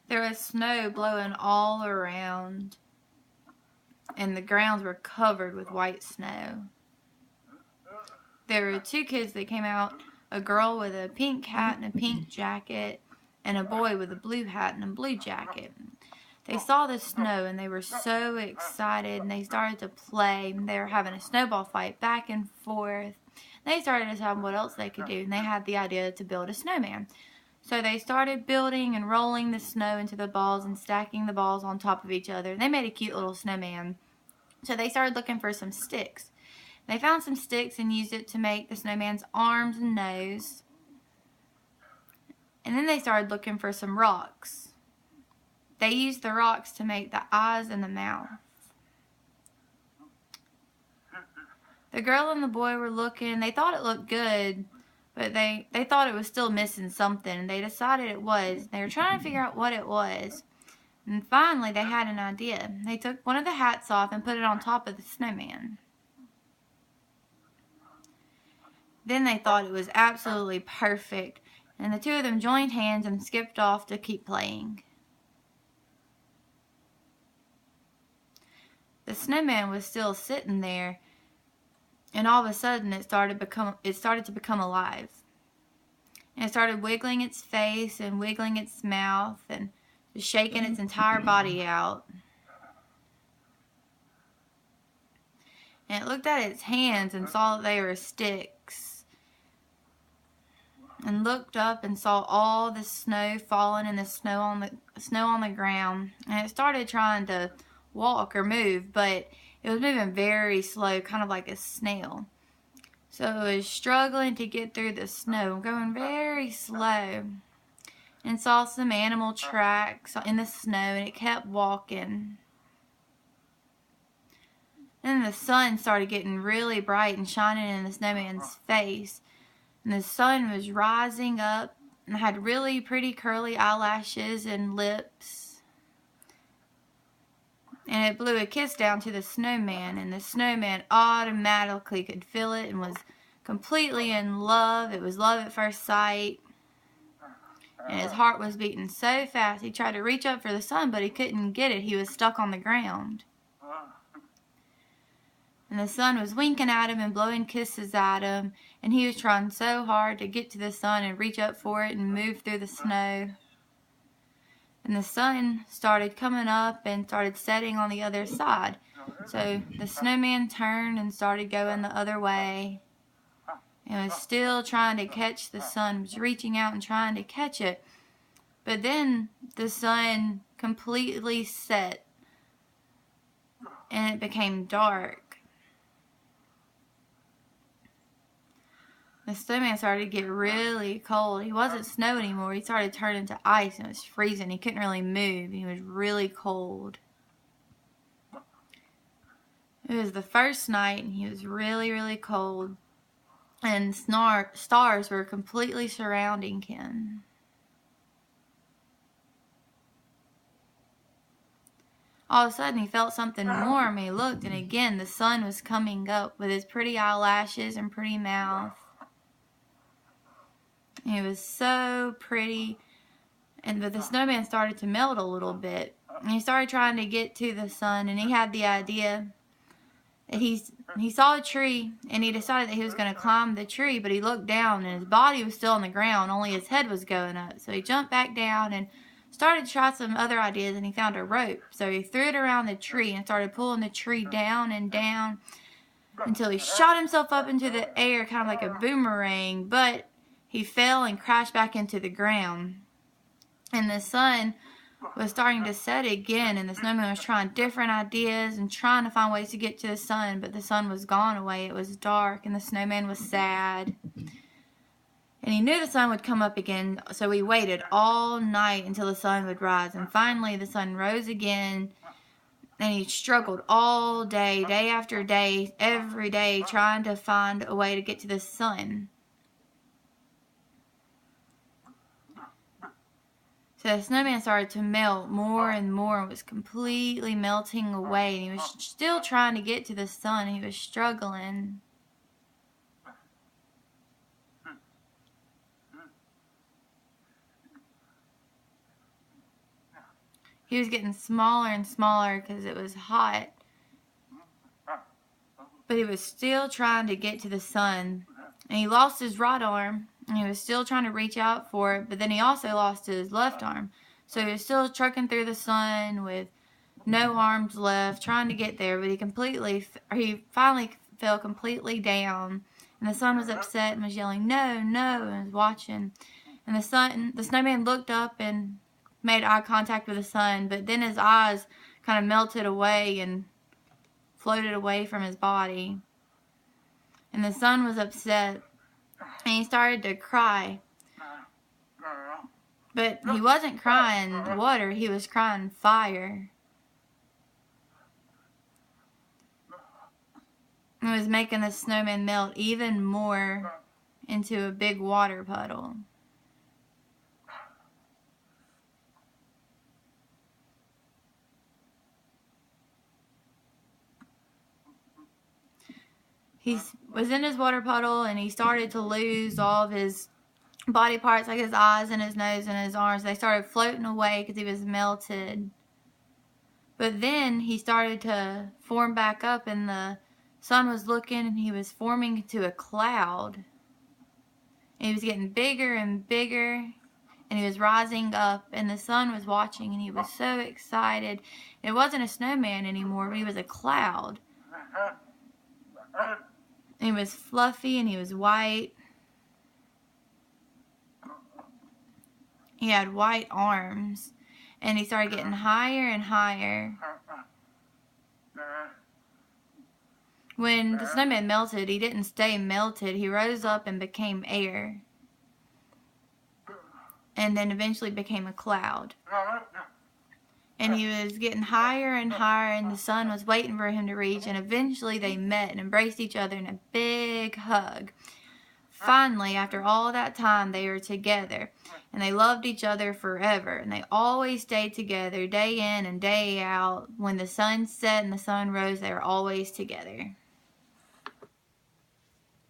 There was snow blowing all around, and the grounds were covered with white snow. There were two kids that came out, a girl with a pink hat and a pink jacket, and a boy with a blue hat and a blue jacket. They saw the snow and they were so excited, and they started to play. They were having a snowball fight back and forth. They started to decide what else they could do, and they had the idea to build a snowman. So they started building and rolling the snow into the balls and stacking the balls on top of each other. They made a cute little snowman. So they started looking for some sticks. They found some sticks and used it to make the snowman's arms and nose. And then they started looking for some rocks. They used the rocks to make the eyes and the mouth. The girl and the boy were looking. They thought it looked good, but they thought it was still missing something. And they decided it was. They were trying to figure out what it was. And finally, they had an idea. They took one of the hats off and put it on top of the snowman. Then they thought it was absolutely perfect, and the two of them joined hands and skipped off to keep playing. The snowman was still sitting there, and all of a sudden it started to become alive. And it started wiggling its face and wiggling its mouth and just shaking its entire body out. And it looked at its hands and saw that they were sticks. And looked up and saw all the snow falling and the snow on the ground. And it started trying to walk or move, but it was moving very slow, kind of like a snail. So it was struggling to get through the snow, going very slow. And saw some animal tracks in the snow, and it kept walking. Then the sun started getting really bright and shining in the snowman's face. And the sun was rising up and had really pretty curly eyelashes and lips. And it blew a kiss down to the snowman, and the snowman automatically could feel it and was completely in love. It was love at first sight. And his heart was beating so fast he tried to reach up for the sun, but he couldn't get it. He was stuck on the ground. And the sun was winking at him and blowing kisses at him. And he was trying so hard to get to the sun and reach up for it and move through the snow. And the sun started coming up and started setting on the other side. So the snowman turned and started going the other way. And was still trying to catch the sun. Was reaching out and trying to catch it. But then the sun completely set. And it became dark. The snowman started to get really cold. He wasn't snow anymore. He started turning to ice, and it was freezing. He couldn't really move. He was really cold. It was the first night, and he was really, really cold. And stars were completely surrounding him. All of a sudden, he felt something warm. He looked, and again, the sun was coming up with his pretty eyelashes and pretty mouth. It was so pretty, and the snowman started to melt a little bit. And he started trying to get to the sun, and he had the idea that he saw a tree, and he decided that he was going to climb the tree, but he looked down, and his body was still on the ground, only his head was going up. So he jumped back down and started to try some other ideas, and he found a rope. So he threw it around the tree and started pulling the tree down and down until he shot himself up into the air, kind of like a boomerang, but he fell and crashed back into the ground. And the sun was starting to set again, and the snowman was trying different ideas and trying to find ways to get to the sun, but the sun was gone away. It was dark, and the snowman was sad. And he knew the sun would come up again, so he waited all night until the sun would rise. And finally the sun rose again, and he struggled all day, day after day, every day, trying to find a way to get to the sun. So the snowman started to melt more and more and was completely melting away. And he was still trying to get to the sun. He was struggling. he was getting smaller and smaller because it was hot. But he was still trying to get to the sun. And he lost his right arm. And he was still trying to reach out for it. But then he also lost his left arm. So he was still trucking through the sun with no arms left, trying to get there. But he finally fell completely down. And the sun was upset and was yelling, "No, no," and was watching. And the snowman looked up and made eye contact with the sun. But then his eyes kind of melted away and floated away from his body. And the sun was upset. And he started to cry. But he wasn't crying water, he was crying fire. It was making the snowman melt even more into a big water puddle. He was in his water puddle and he started to lose all of his body parts, like his eyes and his nose and his arms. They started floating away because he was melted. But then he started to form back up, and the sun was looking, and he was forming into a cloud. And he was getting bigger and bigger, and he was rising up, and the sun was watching, and he was so excited. It wasn't a snowman anymore, but he was a cloud. And he was fluffy, and he was white. He had white arms, and he started getting higher and higher. When the snowman melted, he didn't stay melted. He rose up and became air. And then eventually became a cloud. And he was getting higher and higher, and the sun was waiting for him to reach. And eventually they met and embraced each other in a big hug. Finally, after all that time, they were together. And they loved each other forever. And they always stayed together day in and day out. When the sun set and the sun rose, they were always together.